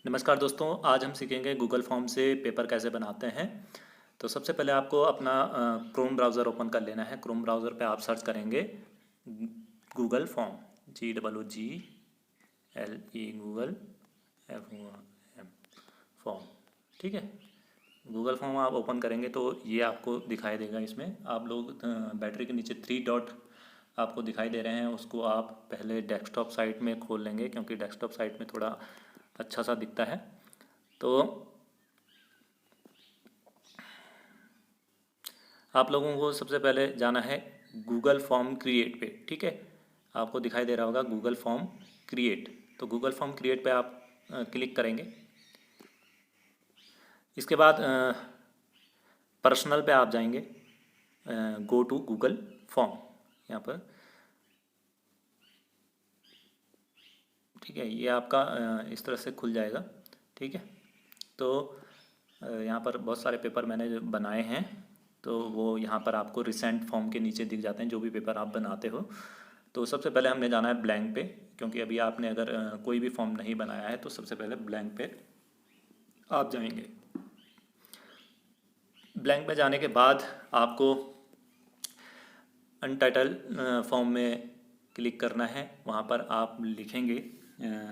नमस्कार दोस्तों, आज हम सीखेंगे गूगल फॉर्म से पेपर कैसे बनाते हैं। तो सबसे पहले आपको अपना क्रोम ब्राउज़र ओपन कर लेना है। क्रोम ब्राउज़र पे आप सर्च करेंगे Google form, GOOGLE, Google FORM, form. ठीक है, गूगल फॉर्म आप ओपन करेंगे तो ये आपको दिखाई देगा। इसमें आप लोग बैटरी के नीचे 3 डॉट आपको दिखाई दे रहे हैं, उसको आप पहले डेस्कटॉप साइट में खोल लेंगे क्योंकि डेस्कटॉप साइट में थोड़ा अच्छा सा दिखता है। तो आप लोगों को सबसे पहले जाना है गूगल फॉर्म क्रिएट पे। ठीक है, आपको दिखाई दे रहा होगा गूगल फॉर्म क्रिएट। तो गूगल फॉर्म क्रिएट पे आप क्लिक करेंगे। इसके बाद पर्सनल पे आप जाएंगे, गो टू गूगल फॉर्म यहाँ पर। ठीक है, ये आपका इस तरह से खुल जाएगा। ठीक है, तो यहाँ पर बहुत सारे पेपर मैंने जो बनाए हैं, तो वो यहाँ पर आपको रिसेंट फॉर्म के नीचे दिख जाते हैं, जो भी पेपर आप बनाते हो। तो सबसे पहले हमने जाना है ब्लैंक पे, क्योंकि अभी आपने अगर कोई भी फॉर्म नहीं बनाया है तो सबसे पहले ब्लैंक पे आप जाएंगे। ब्लैंक पे जाने के बाद आपको अनटाइटल फॉर्म में क्लिक करना है। वहाँ पर आप लिखेंगे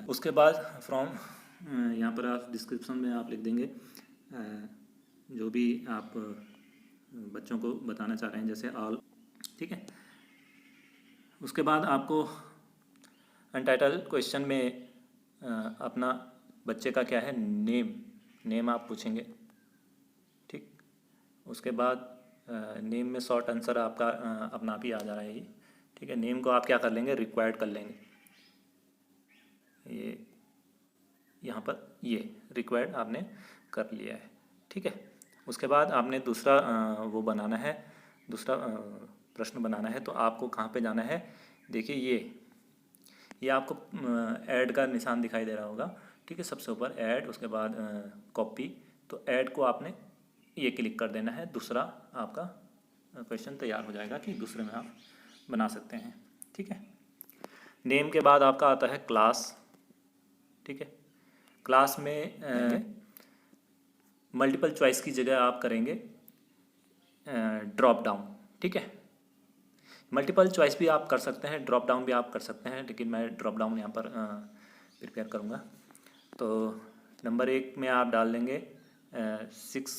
उसके बाद फ्रॉम, यहाँ पर आप डिस्क्रिप्शन में आप लिख देंगे जो भी आप बच्चों को बताना चाह रहे हैं, जैसे ऑल। ठीक है, उसके बाद आपको अनटाइटल क्वेश्चन में अपना बच्चे का क्या है नेम, नेम आप पूछेंगे। ठीक, उसके बाद नेम में शॉर्ट आंसर आपका अपना आप ही आ जा रहा है ये। ठीक है, नेम को आप क्या कर लेंगे, रिक्वायर्ड कर लेंगे। ये यहाँ पर ये रिक्वायर्ड आपने कर लिया है। ठीक है, उसके बाद आपने दूसरा वो बनाना है, दूसरा प्रश्न बनाना है। तो आपको कहाँ पे जाना है, देखिए ये आपको ऐड का निशान दिखाई दे रहा होगा। ठीक है, सबसे ऊपर ऐड, उसके बाद कॉपी। तो ऐड को आपने ये क्लिक कर देना है, दूसरा आपका क्वेश्चन तैयार हो जाएगा कि दूसरे में आप बना सकते हैं। ठीक है, नेम के बाद आपका आता है क्लास। ठीक है, क्लास में मल्टीपल चॉइस की जगह आप करेंगे ड्रॉप डाउन। ठीक है, मल्टीपल चॉइस भी आप कर सकते हैं, ड्रॉप डाउन भी आप कर सकते हैं, लेकिन मैं ड्रॉप डाउन यहाँ पर प्रिपेयर करूँगा। तो नंबर 1 में आप डाल देंगे 6,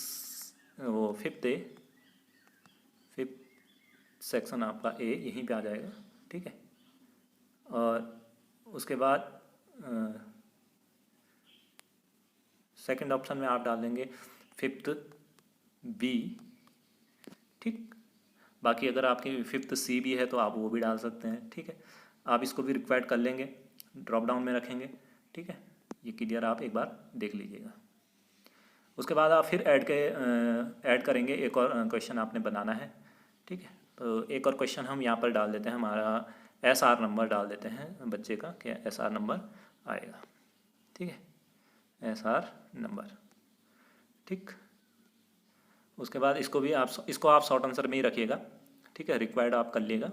वो फिफ्थ सेक्शन आपका ए यहीं पे आ जाएगा। ठीक है, और उसके बाद सेकंड ऑप्शन में आप डाल देंगे 5th बी। ठीक, बाकी अगर आपकी 5th सी भी है तो आप वो भी डाल सकते हैं। ठीक है, आप इसको भी रिक्वायर्ड कर लेंगे, ड्रॉप डाउन में रखेंगे। ठीक है, ये क्लियर आप एक बार देख लीजिएगा। उसके बाद आप फिर ऐड करेंगे, एक और क्वेश्चन आपने बनाना है। ठीक है, तो एक और क्वेश्चन हम यहाँ पर डाल देते हैं, हमारा SR नंबर डाल देते हैं बच्चे का, क्या SR नंबर आएगा। ठीक है, SR नंबर। ठीक, उसके बाद इसको आप शॉर्ट आंसर में ही रखिएगा। ठीक है, रिक्वायर्ड आप कर लिएगा,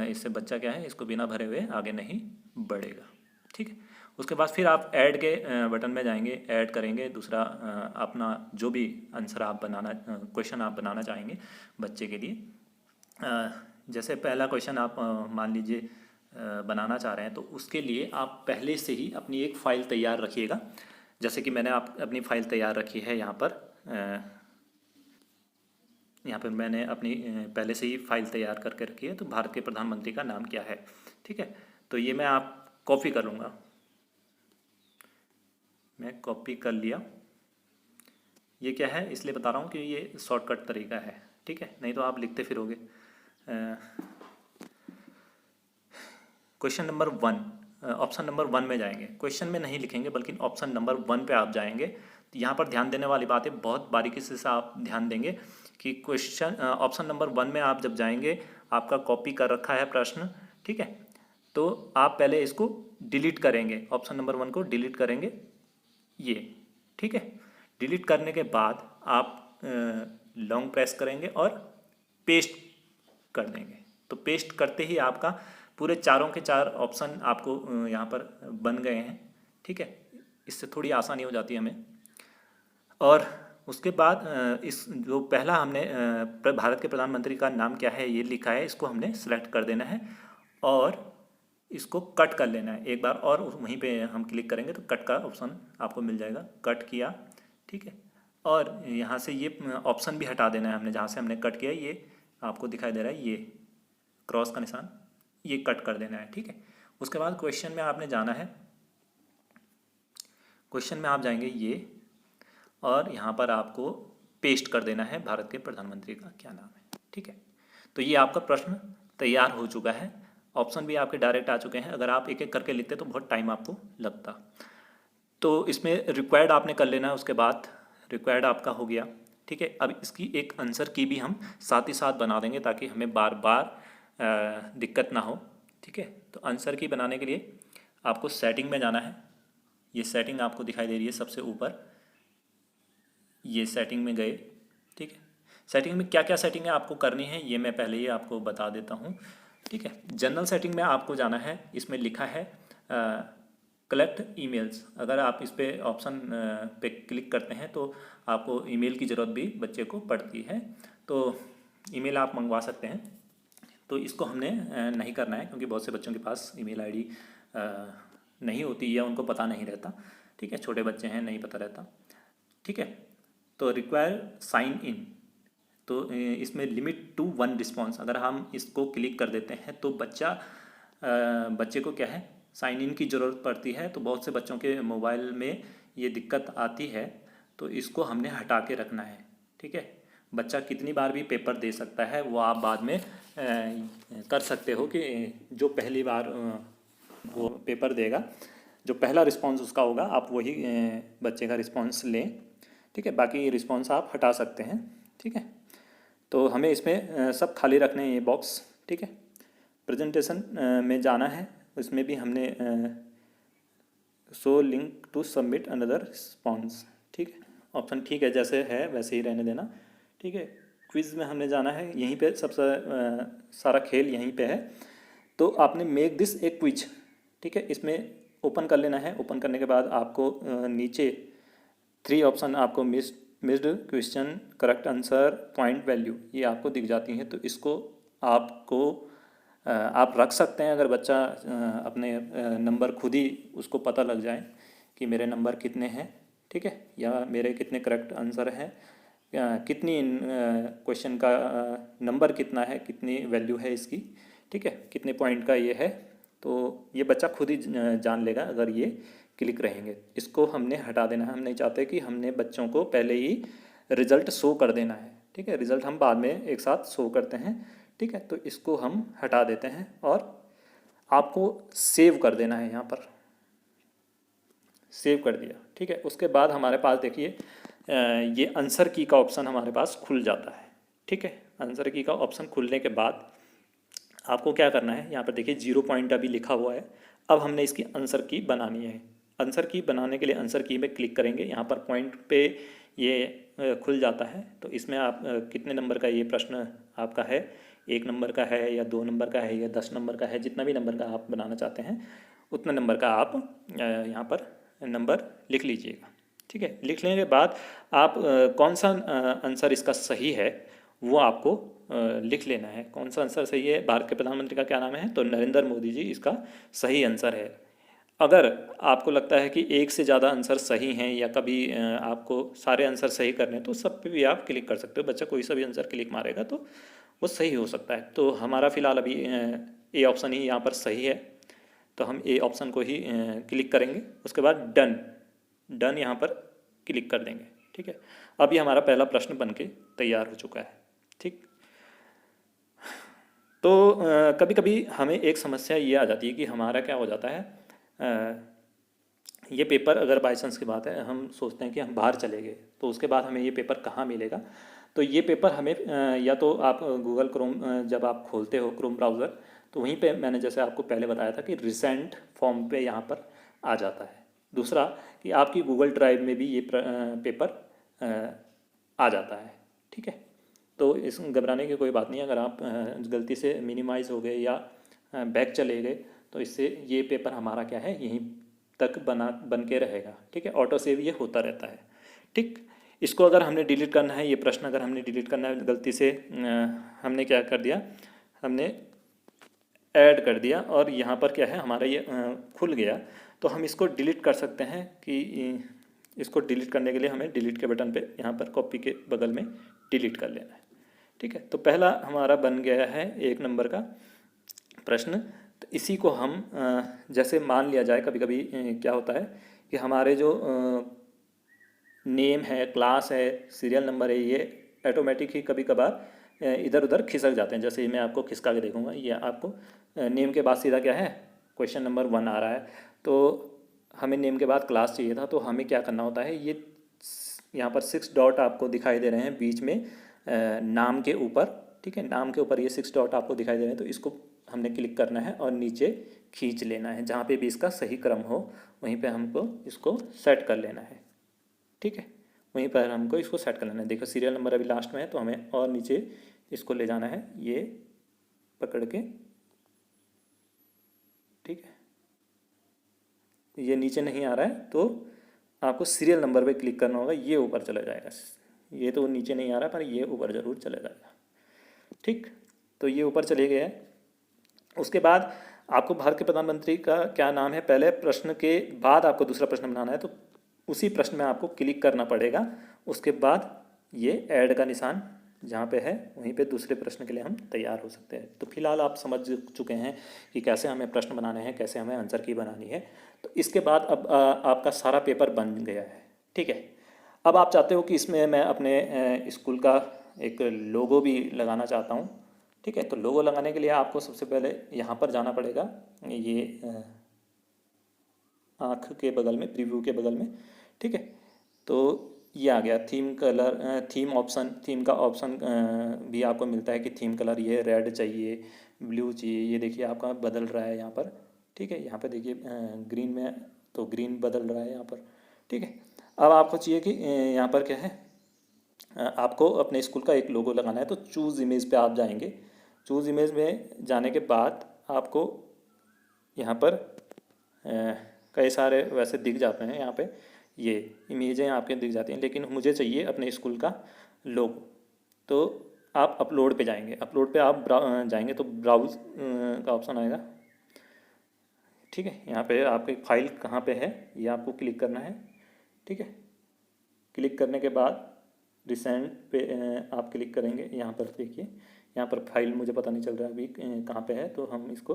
इससे बच्चा क्या है, इसको बिना भरे हुए आगे नहीं बढ़ेगा। ठीक है, उसके बाद फिर आप ऐड के बटन में जाएंगे, ऐड करेंगे दूसरा अपना जो भी आंसर आप बनाना, क्वेश्चन आप बनाना चाहेंगे बच्चे के लिए। जैसे पहला क्वेश्चन आप मान लीजिए बनाना चाह रहे हैं, तो उसके लिए आप पहले से ही अपनी एक फ़ाइल तैयार रखिएगा। जैसे कि मैंने अपनी फ़ाइल तैयार रखी है यहाँ पर मैंने अपनी पहले से ही फाइल तैयार करके रखी है। तो भारत के प्रधानमंत्री का नाम क्या है। ठीक है, तो ये मैं आप कॉपी कर लूँगा, मैं कॉपी कर लिया। ये क्या है, इसलिए बता रहा हूँ कि ये शॉर्टकट तरीका है। ठीक है, नहीं तो आप लिखते फिरोगे। क्वेश्चन नंबर 1, ऑप्शन नंबर 1 में जाएंगे, क्वेश्चन में नहीं लिखेंगे बल्कि ऑप्शन नंबर 1 पे आप जाएंगे। तो यहाँ पर ध्यान देने वाली बात है, बहुत बारीकी से आप ध्यान देंगे कि क्वेश्चन ऑप्शन नंबर 1 में आप जब जाएंगे, आपका कॉपी कर रखा है प्रश्न। ठीक है, तो आप पहले इसको डिलीट करेंगे, ऑप्शन नंबर 1 को डिलीट करेंगे ये। ठीक है, डिलीट करने के बाद आप लॉन्ग प्रेस करेंगे और पेस्ट कर देंगे। तो पेस्ट करते ही आपका पूरे चारों के चार ऑप्शन आपको यहाँ पर बन गए हैं। ठीक है, इससे थोड़ी आसानी हो जाती है हमें। और उसके बाद इस जो पहला हमने भारत के प्रधानमंत्री का नाम क्या है ये लिखा है, इसको हमने सेलेक्ट कर देना है और इसको कट कर लेना है एक बार, और वहीं पे हम क्लिक करेंगे तो कट का ऑप्शन आपको मिल जाएगा। कट किया, ठीक है। और यहाँ से ये ऑप्शन भी हटा देना है हमने, जहाँ से हमने कट किया ये आपको दिखाई दे रहा है, ये क्रॉस का निशान, ये कट कर देना है, ठीक है। उसके बाद क्वेश्चन में आपने जाना है, क्वेश्चन में आप जाएंगे ये, और यहाँ पर आपको पेस्ट कर देना है भारत के प्रधानमंत्री का क्या नाम है, ठीक है। तो ये आपका प्रश्न तैयार हो चुका है। ऑप्शन भी आपके डायरेक्ट आ चुके हैं। अगर आप एक एक करके लिखते तो बहुत टाइम आपको लगता। तो इसमें रिक्वायर्ड आपने कर लेना है, उसके बाद रिक्वायर्ड आपका हो गया, ठीक है। अब इसकी एक आंसर की भी हम साथ ही साथ बना देंगे ताकि हमें बार बार दिक्कत ना हो, ठीक है। तो आंसर की बनाने के लिए आपको सेटिंग में जाना है। ये सेटिंग आपको दिखाई दे रही है सबसे ऊपर, ये सेटिंग में गए, ठीक है। सेटिंग में क्या क्या सेटिंग है आपको करनी है ये मैं पहले ही आपको बता देता हूँ, ठीक है। जनरल सेटिंग में आपको जाना है, इसमें लिखा है कलेक्ट ईमेल्स। अगर आप इस पे ऑप्शन पे क्लिक करते हैं तो आपको ईमेल की ज़रूरत भी बच्चे को पड़ती है, तो ईमेल आप मंगवा सकते हैं। तो इसको हमने नहीं करना है क्योंकि बहुत से बच्चों के पास ईमेल आईडी नहीं होती या उनको पता नहीं रहता, ठीक है। छोटे बच्चे हैं, नहीं पता रहता, ठीक है। तो रिक्वायर साइन इन, तो इसमें लिमिट टू 1 रिस्पॉन्स, अगर हम इसको क्लिक कर देते हैं तो बच्चे को क्या है साइन इन की ज़रूरत पड़ती है। तो बहुत से बच्चों के मोबाइल में ये दिक्कत आती है, तो इसको हमने हटा के रखना है, ठीक है। बच्चा कितनी बार भी पेपर दे सकता है, वो आप बाद में कर सकते हो कि जो पहली बार वो पेपर देगा, जो पहला रिस्पॉन्स उसका होगा आप वही बच्चे का रिस्पॉन्स लें, ठीक है। बाकी रिस्पॉन्स आप हटा सकते हैं, ठीक है। तो हमें इसमें सब खाली रखने हैं ये बॉक्स, ठीक है। प्रेजेंटेशन में जाना है, उसमें भी हमने show link to submit another response, ठीक है। ऑप्शन ठीक है, जैसे है वैसे ही रहने देना, ठीक है। क्विज़ में हमने जाना है, यहीं पे सबसे सारा खेल यहीं पे है। तो आपने मेक दिस ए क्विज, ठीक है। इसमें ओपन कर लेना है। ओपन करने के बाद आपको नीचे 3 ऑप्शन आपको missed question, correct answer, point value, ये आपको दिख जाती हैं। तो इसको आप रख सकते हैं अगर बच्चा अपने नंबर खुद ही उसको पता लग जाए कि मेरे नंबर कितने हैं, ठीक है, या मेरे कितने करेक्ट आंसर हैं, कितनी क्वेश्चन का नंबर कितना है, कितनी वैल्यू है इसकी, ठीक है, कितने पॉइंट का ये है। तो ये बच्चा खुद ही जान लेगा अगर ये क्लिक रहेंगे। इसको हमने हटा देना है, हम नहीं चाहते कि हमने बच्चों को पहले ही रिज़ल्ट शो कर देना है, ठीक है। रिज़ल्ट हम बाद में एक साथ शो करते हैं, ठीक है। तो इसको हम हटा देते हैं और आपको सेव कर देना है, यहाँ पर सेव कर दिया, ठीक है। उसके बाद हमारे पास देखिए ये आंसर की का ऑप्शन हमारे पास खुल जाता है, ठीक है। आंसर की का ऑप्शन खुलने के बाद आपको क्या करना है, यहाँ पर देखिए 0 पॉइंट अभी लिखा हुआ है। अब हमने इसकी आंसर की बनानी है। आंसर की बनाने के लिए आंसर की में क्लिक करेंगे, यहाँ पर पॉइंट पे ये खुल जाता है। तो इसमें आप कितने नंबर का ये प्रश्न आपका है, 1 नंबर का है या 2 नंबर का है या 10 नंबर का है, जितना भी नंबर का आप बनाना चाहते हैं उतना नंबर का आप यहाँ पर नंबर लिख लीजिएगा, ठीक है। लिख लेने के बाद आप कौन सा आंसर इसका सही है वो आपको लिख लेना है। कौन सा आंसर सही है, भारत के प्रधानमंत्री का क्या नाम है, तो नरेंद्र मोदी जी इसका सही आंसर है। अगर आपको लगता है कि एक से ज़्यादा आंसर सही हैं या कभी आपको सारे आंसर सही करने हैं तो सब पे भी आप क्लिक कर सकते हो। बच्चा कोई सा भी आंसर क्लिक मारेगा तो वो सही हो सकता है। तो हमारा फ़िलहाल अभी ए ऑप्शन ही यहाँ पर सही है, तो हम ए ऑप्शन को ही क्लिक करेंगे। उसके बाद डन यहाँ पर क्लिक कर देंगे, ठीक है। अभी हमारा पहला प्रश्न बन के तैयार हो चुका है, ठीक। तो कभी कभी हमें एक समस्या ये आ जाती है कि हमारा क्या हो जाता है, ये पेपर अगर बाई चांस की बात है हम सोचते हैं कि हम बाहर चले गए तो उसके बाद हमें ये पेपर कहाँ मिलेगा। तो ये पेपर हमें या तो आप गूगल क्रोम जब आप खोलते हो क्रोम ब्राउज़र तो वहीं पे मैंने जैसे आपको पहले बताया था कि रिसेंट फॉर्म पे यहाँ पर आ जाता है। दूसरा कि आपकी गूगल ड्राइव में भी ये पेपर आ जाता है, ठीक है। तो इस घबराने की कोई बात नहीं है। अगर आप गलती से मिनिमाइज़ हो गए या बैक चले गए तो इससे ये पेपर हमारा क्या है यहीं तक बन के रहेगा। ठीक है, ऑटो सेव ये होता रहता है। ठीक, इसको अगर हमने डिलीट करना है, ये प्रश्न अगर हमने डिलीट करना है, गलती से हमने क्या कर दिया, हमने ऐड कर दिया और यहाँ पर क्या है हमारा ये खुल गया, तो हम इसको डिलीट कर सकते हैं कि इसको डिलीट करने के लिए हमें डिलीट के बटन पे यहाँ पर कॉपी के बगल में डिलीट कर लेना है। ठीक है, तो पहला हमारा बन गया है 1 नंबर का प्रश्न। तो इसी को हम जैसे मान लिया जाए, कभी कभी क्या होता है कि हमारे जो नेम है, क्लास है, सीरियल नंबर है, ये ऑटोमेटिक ही कभी कभार इधर उधर खिसक जाते हैं। जैसे मैं आपको खिसका के देखूंगा, ये आपको नेम के बाद सीधा क्या है क्वेश्चन नंबर 1 आ रहा है। तो हमें नेम के बाद क्लास चाहिए था, तो हमें क्या करना होता है, ये यहाँ पर 6 डॉट आपको दिखाई दे रहे हैं बीच में नाम के ऊपर। ठीक है, नाम के ऊपर ये 6 डॉट आपको दिखाई दे रहे हैं, तो इसको हमने क्लिक करना है और नीचे खींच लेना है, जहाँ पे भी इसका सही क्रम हो वहीं पे हमको इसको सेट कर लेना है। ठीक है, वहीं पर हमको इसको सेट कर लेना है। देखो सीरियल नंबर अभी लास्ट में है, तो हमें और नीचे इसको ले जाना है, ये पकड़ के। ठीक है, ये नीचे नहीं आ रहा है तो आपको सीरियल नंबर पे क्लिक करना होगा, ये ऊपर चला जाएगा। ये तो नीचे नहीं आ रहा पर ये ऊपर ज़रूर चला जाएगा। ठीक, तो ये ऊपर चले गया है। उसके बाद आपको भारत के प्रधानमंत्री का क्या नाम है, पहले प्रश्न के बाद आपको दूसरा प्रश्न बनाना है, तो उसी प्रश्न में आपको क्लिक करना पड़ेगा। उसके बाद ये ऐड का निशान जहाँ पे है वहीं पे दूसरे प्रश्न के लिए हम तैयार हो सकते हैं। तो फिलहाल आप समझ चुके हैं कि कैसे हमें प्रश्न बनाने हैं, कैसे हमें आंसर की बनानी है। तो इसके बाद अब आपका सारा पेपर बन गया है। ठीक है, अब आप चाहते हो कि इसमें मैं अपने स्कूल का एक लोगो भी लगाना चाहता हूँ। ठीक है, तो लोगो लगाने के लिए आपको सबसे पहले यहाँ पर जाना पड़ेगा, ये आँख के बगल में, प्रीव्यू के बगल में। ठीक है, तो ये आ गया theme colour, theme option, theme का ऑप्शन भी आपको मिलता है कि थीम कलर ये रेड चाहिए, ब्लू चाहिए। ये देखिए आपका बदल रहा है यहाँ पर। ठीक है, यहाँ पे देखिए ग्रीन में, तो ग्रीन बदल रहा है यहाँ पर। ठीक है, अब आपको चाहिए कि यहाँ पर क्या है, आपको अपने स्कूल का एक लोगो लगाना है। तो चूज़ इमेज पे आप जाएंगे। चूज़ इमेज में जाने के बाद आपको यहाँ पर कई सारे वैसे दिख जाते हैं, यहाँ पे ये इमेजें आपके दिख जाती हैं, लेकिन मुझे चाहिए अपने स्कूल का लोगो। तो आप अपलोड पे जाएंगे, अपलोड पे आप जाएंगे तो ब्राउज़ का ऑप्शन आएगा। ठीक है, यहाँ पे आपकी फ़ाइल कहाँ पे है ये आपको क्लिक करना है। ठीक है, क्लिक करने के बाद रिसेंट पे आप क्लिक करेंगे। यहाँ पर देखिए, यहाँ पर फाइल मुझे पता नहीं चल रहा है अभी कहाँ पे है, तो हम इसको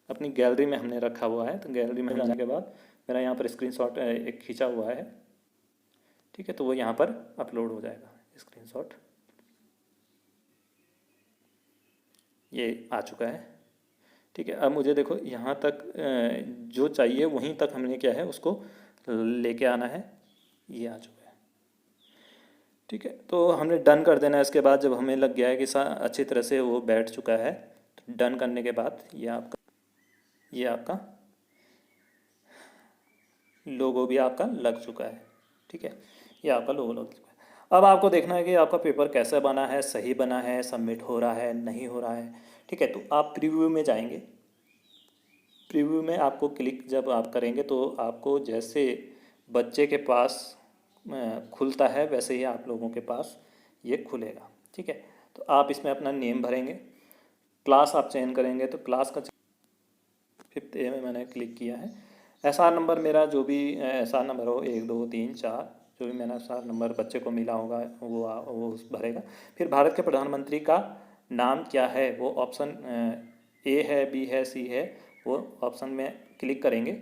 अपनी गैलरी में हमने रखा हुआ है। तो गैलरी में जाने के बाद मेरा यहाँ पर स्क्रीनशॉट एक खींचा हुआ है। ठीक है, तो वो यहाँ पर अपलोड हो जाएगा स्क्रीनशॉट, ये आ चुका है। ठीक है, अब मुझे देखो यहाँ तक जो चाहिए वहीं तक हमने क्या है उसको लेके आना है, ये आ चुका है। ठीक है, तो हमने डन कर देना है। इसके बाद जब हमें लग गया है कि अच्छी तरह से वो बैठ चुका है, तो डन करने के बाद ये आपका लोगो भी आपका लग चुका है। ठीक है, ये आपका लोगो लग चुका है। अब आपको देखना है कि आपका पेपर कैसा बना है, सही बना है, सबमिट हो रहा है, नहीं हो रहा है। ठीक है, तो आप प्रीव्यू में जाएंगे। प्रीव्यू में आपको क्लिक जब आप करेंगे तो आपको जैसे बच्चे के पास खुलता है वैसे ही आप लोगों के पास ये खुलेगा। ठीक है, तो आप इसमें अपना नेम भरेंगे, क्लास आप चयन करेंगे। तो क्लास का 5th A में मैंने क्लिक किया है। SR नंबर मेरा जो भी SR नंबर हो, 1 2 3 4 जो भी मैंने SR नंबर बच्चे को मिला होगा वो भरेगा। फिर भारत के प्रधानमंत्री का नाम क्या है, वो ऑप्शन A है, B है, C है, वो ऑप्शन में क्लिक करेंगे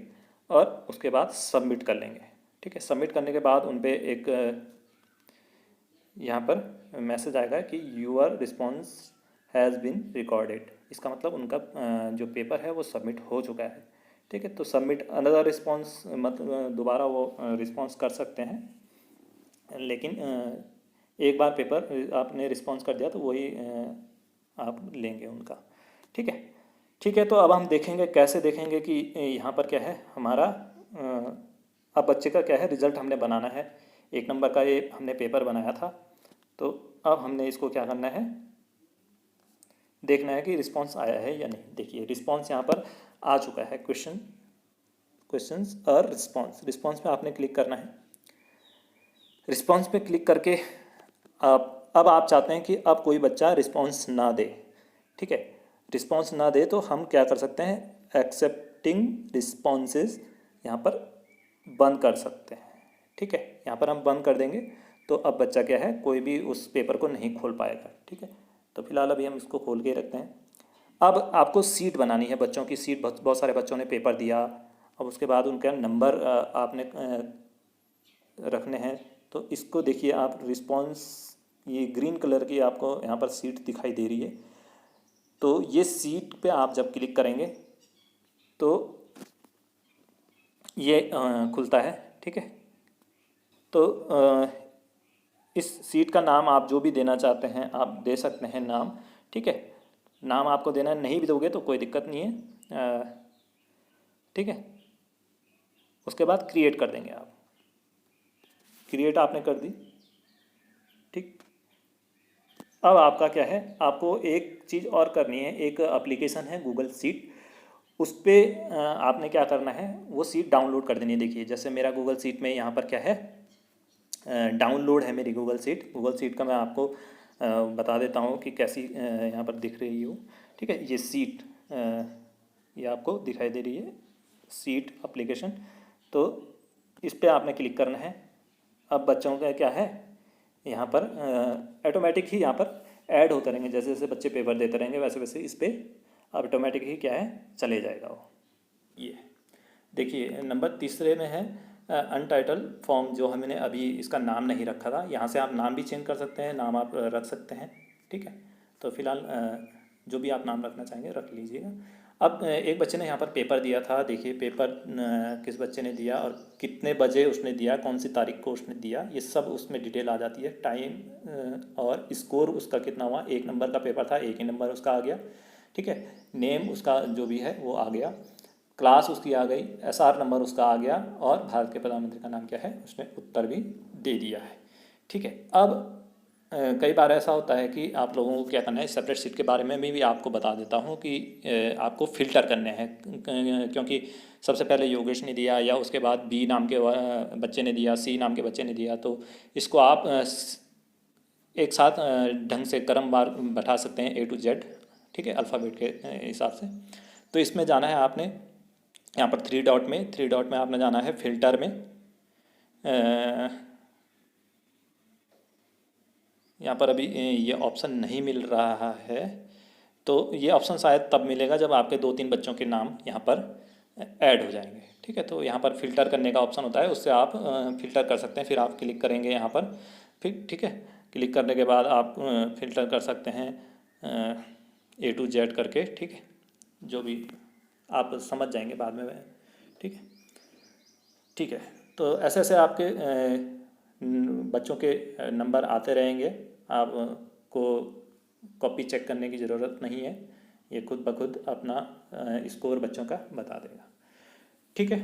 और उसके बाद सबमिट कर लेंगे। ठीक है, सबमिट करने के बाद उन पर एक यहाँ पर मैसेज आएगा कि your response has been recorded. इसका मतलब उनका जो पेपर है वो सबमिट हो चुका है। ठीक है, तो सबमिट अनदर रिस्पॉन्स मतलब दोबारा वो रिस्पॉन्स कर सकते हैं, लेकिन एक बार पेपर आपने रिस्पॉन्स कर दिया तो वही आप लेंगे उनका। ठीक है, ठीक है, तो अब हम देखेंगे, कैसे देखेंगे कि यहाँ पर क्या है हमारा अब बच्चे का क्या है रिज़ल्ट हमने बनाना है। 1 नंबर का ये हमने पेपर बनाया था, तो अब हमने इसको क्या करना है, देखना है कि रिस्पांस आया है या नहीं। देखिए रिस्पांस यहाँ पर आ चुका है। क्वेश्चन क्वेश्चंस और रिस्पॉन्स। रिस्पॉन्स पे आपने क्लिक करना है। रिस्पॉन्स पे क्लिक करके अब आप चाहते हैं कि अब कोई बच्चा रिस्पॉन्स ना दे, ठीक है। रिस्पॉन्स ना दे तो हम क्या कर सकते हैं, एक्सेप्टिंग रिस्पॉन्सेज यहाँ पर बंद कर सकते हैं, ठीक है। यहाँ पर हम बंद कर देंगे तो अब बच्चा क्या है, कोई भी उस पेपर को नहीं खोल पाएगा, ठीक है। तो फिलहाल अभी हम इसको खोल के रखते हैं। अब आपको सीट बनानी है, बच्चों की सीट। बहुत सारे बच्चों ने पेपर दिया, अब उसके बाद उनका नंबर आपने रखने हैं। तो इसको देखिए आप, रिस्पॉन्स, ये ग्रीन कलर की आपको यहाँ पर सीट दिखाई दे रही है। तो ये सीट पे आप जब क्लिक करेंगे तो ये खुलता है, ठीक है। तो इस सीट का नाम आप जो भी देना चाहते हैं आप दे सकते हैं नाम, ठीक है। नाम आपको देना है, नहीं भी दोगे तो कोई दिक्कत नहीं है, ठीक है। उसके बाद क्रिएट कर देंगे आप। क्रिएट आपने कर दी, ठीक। अब आपका क्या है, आपको एक चीज़ और करनी है। एक एप्लीकेशन है गूगल सीट, उस पर आपने क्या करना है, वो सीट डाउनलोड कर देनी है। देखिए जैसे मेरा गूगल सीट में यहाँ पर क्या है, डाउनलोड है मेरी गूगल सीट। गूगल सीट का मैं आपको बता देता हूँ कि कैसी यहाँ पर दिख रही हो, ठीक है। ये सीट ये आपको दिखाई दे रही है, सीट एप्लीकेशन। तो इस पर आपने क्लिक करना है। अब बच्चों का क्या है, यहाँ पर ऑटोमेटिक ही यहाँ पर ऐड होते रहेंगे। जैसे जैसे बच्चे पेपर देते रहेंगे वैसे वैसे इस पर ऑटोमेटिक ही क्या है, चले जाएगा वो। ये देखिए नंबर तीसरे में है अनटाइटल फॉर्म, जो हमने अभी इसका नाम नहीं रखा था। यहाँ से आप नाम भी चेंज कर सकते हैं, नाम आप रख सकते हैं, ठीक है। तो फिलहाल जो भी आप नाम रखना चाहेंगे रख लीजिएगा। अब एक बच्चे ने यहाँ पर पेपर दिया था। देखिए पेपर किस बच्चे ने दिया और कितने बजे उसने दिया, कौन सी तारीख को उसने दिया, ये सब उसमें डिटेल आ जाती है। टाइम और स्कोर उसका कितना हुआ, 1 नंबर का पेपर था, 1 ही नंबर उसका आ गया, ठीक है। नेम उसका जो भी है वो आ गया, क्लास उसकी आ गई, SR नंबर उसका आ गया, और भारत के प्रधानमंत्री का नाम क्या है उसने उत्तर भी दे दिया है, ठीक है। अब कई बार ऐसा होता है कि आप लोगों को क्या करना है, सेपरेट सीट के बारे में भी आपको बता देता हूँ कि आपको फ़िल्टर करने हैं। क्योंकि सबसे पहले योगेश ने दिया, या उसके बाद B नाम के बच्चे ने दिया, C नाम के बच्चे ने दिया, तो इसको आप एक साथ ढंग से क्रमवार बैठा सकते हैं A to Z, ठीक है, अल्फ़ाबेट के हिसाब से। तो इसमें जाना है आपने, यहाँ पर 3 डॉट में आपने जाना है फिल्टर में। यहाँ पर अभी ये ऑप्शन नहीं मिल रहा है, तो ये ऑप्शन शायद तब मिलेगा जब आपके 2-3 बच्चों के नाम यहाँ पर ऐड हो जाएंगे, ठीक है। तो यहाँ पर फ़िल्टर करने का ऑप्शन होता है, उससे आप फ़िल्टर कर सकते हैं। फिर आप क्लिक करेंगे यहाँ पर, फिर ठीक है, क्लिक करने के बाद आप फ़िल्टर कर सकते हैं A to Z करके, ठीक है। जो भी आप समझ जाएंगे बाद में, ठीक है, ठीक है। तो ऐसे ऐसे आपके बच्चों के नंबर आते रहेंगे। आपको कॉपी चेक करने की ज़रूरत नहीं है, ये खुद ब खुद अपना स्कोर बच्चों का बता देगा, ठीक है।